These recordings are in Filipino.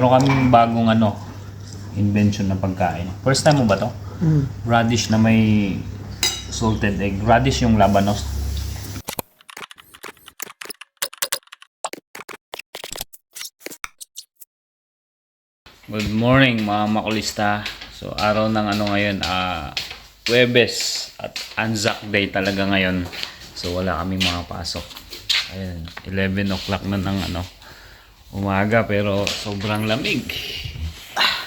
Meron kaming bagong invention na pagkain. First time mo ba to? Radish na may salted egg. Radish yung labanos. Good morning mga makulista. So araw ng ngayon, Huwebes at Anzac Day talaga ngayon. So wala kaming mga pasok. Ayan, 11 o'clock na ng umaga pero sobrang lamig.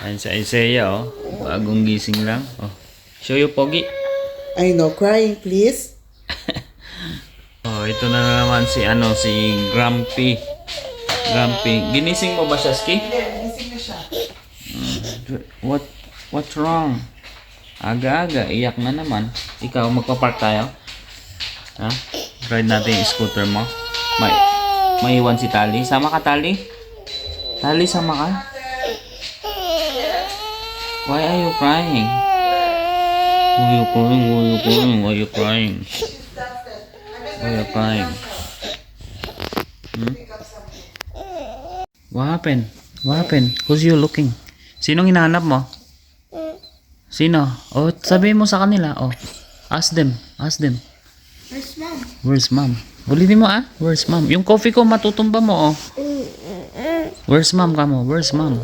Ayan sa Isaiah, bagong gising lang. Show you Pogi. I know, crying please. Ito na naman si Grumpy. Ginising mo ba siya, Ski? Gising na siya. What's wrong? Aga-aga, iyak na naman. Ikaw, magpa-park tayo? Ha? Ride natin yung scooter mo. May iwan si Tali. Sama ka, Tali? Tali, sama ka? Why are you crying? Why are you crying? Why are you crying? Why are you crying? What happened? What happened? Who's you looking? Sinong hinahanap mo? Sino? Sabihin mo sa kanila. Ask them. Where's mom? Where's mom? Ulitin mo Where's mom? Yung coffee ko matutumba mo Where's mom ka mo? Where's mom?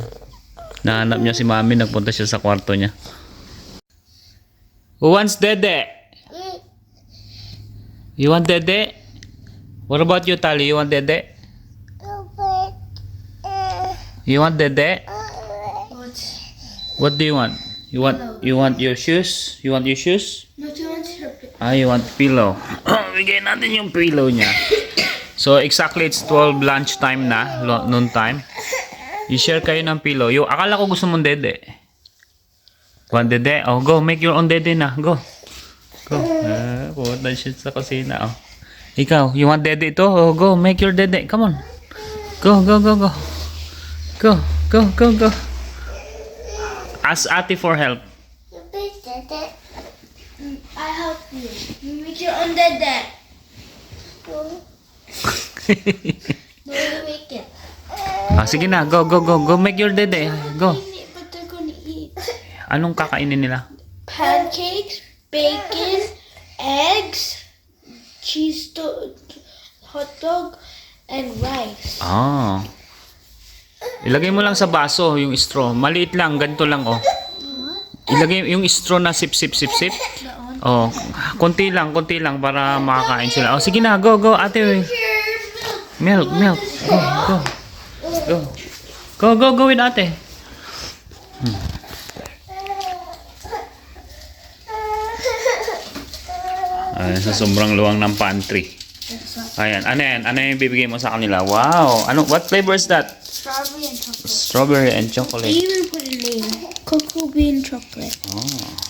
Nahanap niya si mami, nagpunta siya sa kwarto niya. Who wants dede? You want dede? What about you, Tali? You want dede? You want dede? What do you want? You want your shoes? You want your shoes? No, she wants her. You want pillow. Bigay natin yung pillow niya. So exactly it's 12 lunch time na, noon time. I-share kayo ng pillow. Akala ko gusto mong dede. Want dede? Go, make your own dede na. Go. Pumunta siya sa kusina. Ikaw, you want dede ito? Go, make your dede. Come on. Go. Go. Ask Ate for help. I help you. You make your own dede. Don't make it. Sige na, go. Make your dede. Go. But they're gonna eat. Anong kakainin nila? Pancakes, bacon, eggs, cheese, hot dog, and rice. Ilagay mo lang sa baso yung straw. Maliit lang, ganito lang Ilagay yung straw na sip. Konti lang para makakain sila. Sige na, go ate. Milk. Go with ate. Sa sobrang luwang ng pantry. Ayan, ano yung bibigay mo sa kanila? Wow, what flavor is that? Strawberry and chocolate. Strawberry and chocolate. They even put a name. Cocoa bean chocolate.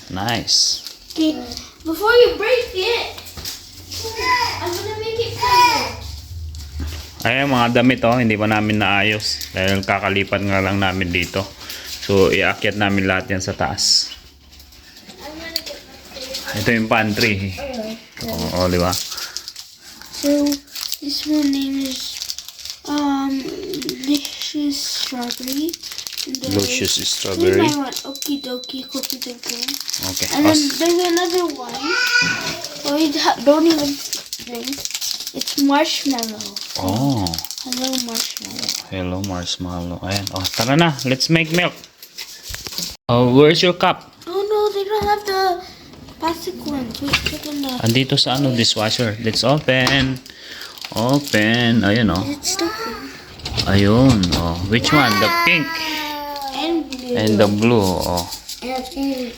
Nice. Okay, before you break it, I'm gonna make it for you. Ayan mga damit hindi pa namin naayos dahil kakalipat nga lang namin dito. So iakyat namin lahat yan sa taas. I'm gonna get my favorite. Ito yung pantry. Di ba? So this one name is Lucious Strawberry. Lucious Strawberry. I want Okie Dokie Cookie Dokie. Okay. And then there's another one. Don't even drink. It's marshmallow. Hello marshmallow. Ayan. Tara na. Let's make milk. Where's your cup? Oh no, they don't have the plastic ones. Wait, check on the... Andito sa dishwasher. Let's open. Ayun It's stuffy. Ayun. Which one? The pink And blue. and the blue. And pink.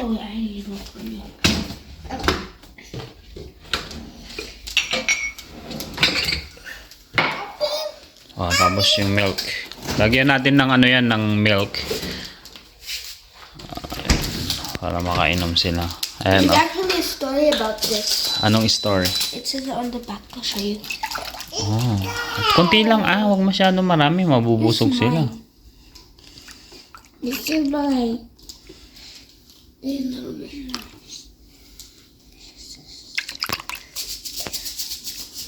Oh, I need one for you. Tapos yung milk. Lagyan natin ng ng milk. Para makainom sila. Ayan, There's actually a story about this. Anong story? It says it on the back. I'll show you. Konti lang huwag masyado marami, mabubusog sila. This is mine.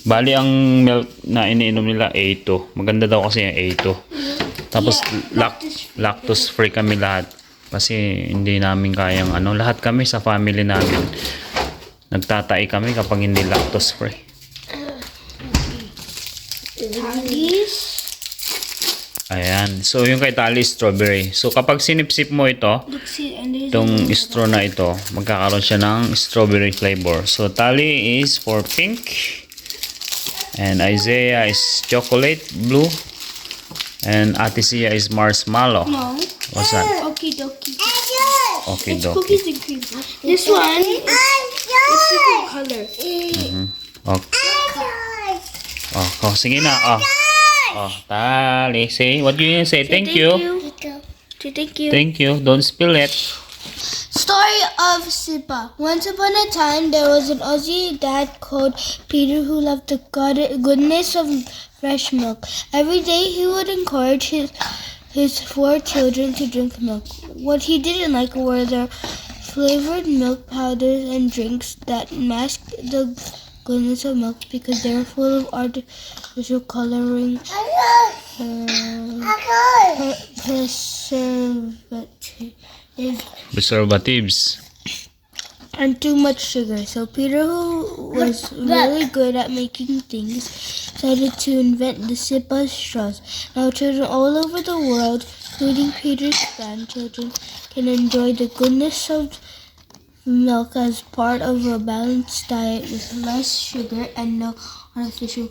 Bali, ang milk na iniinom nila, A2. Maganda daw kasi yung A2. Tapos, lactose free kami lahat. Kasi hindi namin kayang ano. Lahat kami sa family namin. Nagtatai kami kapag hindi lactose free. Huggies. Ayan. So, yung kay Tali, strawberry. So, kapag sinipsip mo ito, Look, see, and there's itong straw na ito, magkakaroon siya ng strawberry flavor. So, Tali is for pink. And Isaiah is chocolate, blue. And Ate Sia is marshmallow. no. What's that? Okie dokie. Okay, It's dokie. cookies and cream. This one is different color. Okay. Oh, sige na. Oh, Tali. Say, what do you say? Thank you. Thank you. Thank you. Don't spill it. Story of Sipa. Once upon a time, there was an Aussie dad called Peter who loved the goodness of fresh milk. Every day, he would encourage his 4 children to drink milk. What he didn't like were the flavored milk powders and drinks that masked the goodness of milk because they were full of artificial coloring, Preservatives. and too much sugar. So Peter, who was really good at making things, decided to invent the Sipa straws. Now children all over the world, including Peter's grandchildren, can enjoy the goodness of milk as part of a balanced diet with less sugar and no artificial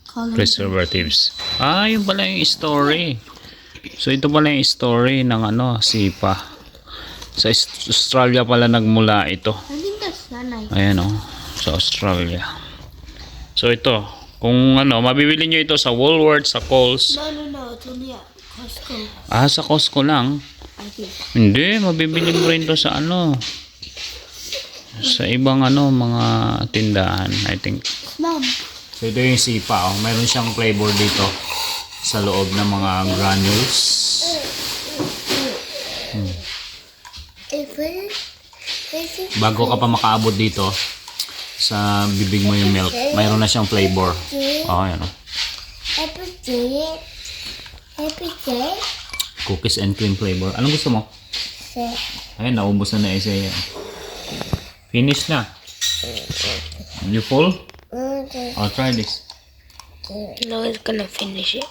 coloring. Preservatives. Yun pala yung story. So, ito pala yung story ng Sipa. Sa Australia pala nagmula ito. I think that's nice. Ayan sa Australia. So, ito. Kung mabibili nyo ito sa Woolworths, sa Coles. No. It's only at Costco, Sa Costco lang. I think. Hindi, mabibili mo rin to sa sa ibang mga tindahan, I think. Mom. So, ito yung Sipa. Mayroon siyang flavor dito sa loob ng mga granules. Bago ka pa makaabot dito sa bibig mo yung milk, mayroon na siyang flavor. Ayan Cookies and cream flavor. Anong gusto mo? Ayun, naubos na Isaiah. Finish na. You full? I'll try this. No, it's gonna finish it.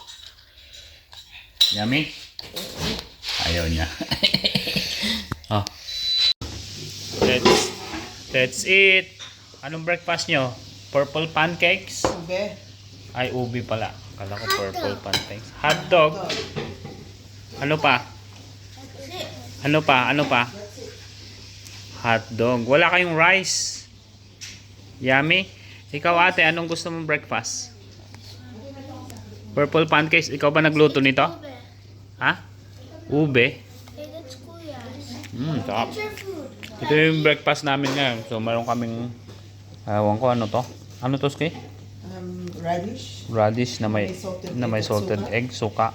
Yummy? Ayaw niya. That's it. Anong breakfast nyo? Purple pancakes? Ube. Ay, ubi pala. Kala ko purple pancakes. Hot dog. Ano pa? Ano pa? Hot dog. Wala kayong rice. Yummy. Ikaw ate, anong gusto mong breakfast? Purple pancakes. Ikaw ba nagluto nito? Ha? Ube? Hey, that's cool, guys. Sarap. What's your food? Ito yung breakfast namin ngayon. So, meron kaming, ewan ko ano to. Ano to, Ski? Radish. Radish na may May salted egg, egg at suka,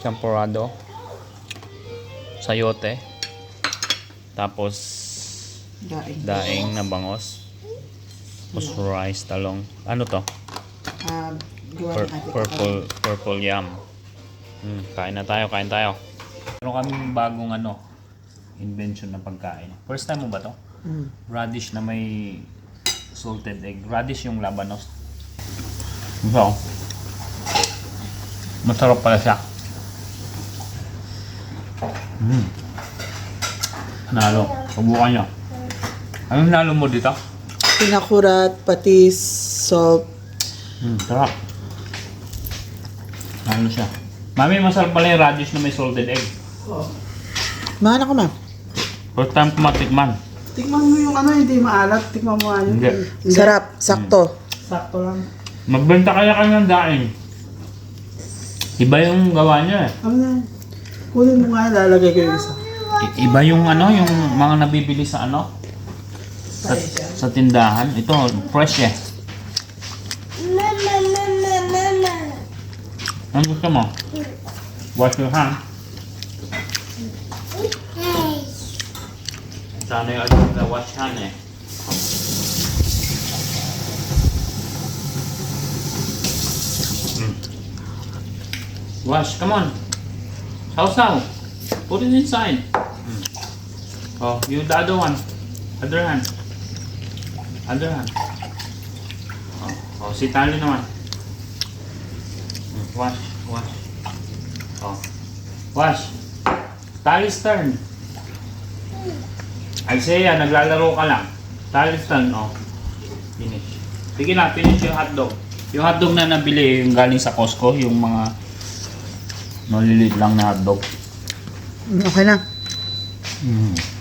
champurrado, sayote, tapos daing na bangos, tapos rice, talong. Ano to? Gawa ng ate. Purple yam. Kain tayo. Meron kaming bagong invention na pagkain. First time mo ba to? Radish na may salted egg. Radish yung labanos. So, masarap pala siya. Nalo. Subukan nyo. Anong nalo mo dito? Pinakurat, patis, salt. Sarap. Nalo siya. Mami, masarap pala yung radish na may salted egg. Mahan ako, ma'am. First time ko matikman. Tikman mo yung hindi maalat. Tikman mo yun. Hindi. Sarap, sakto. Sakto lang. Magbenta kaya ng daing. Iba yung gawa niya eh. Ano na? Kunin mo nga, lalagay ko yung isa. Iba yung yung mga nabibili sa sa tindahan. Ito, fresh eh. Ano gusto mo? Wash your hand. Sana yung wash hand eh. Wash, come on. Sausaw. Put it inside. Oh, you the other one. Other hand. Other hand. Oh, si Tali naman. Wash, wash. Oh. Wash. Tali's turn. Isaiah, naglalaro ka lang. Tali's turn, oh. Finish. Sige na, finish yung hotdog. Yung hotdog na nabili, yung galing sa Costco, yung mga maliliit lang na hotdog. Okay na. Mm.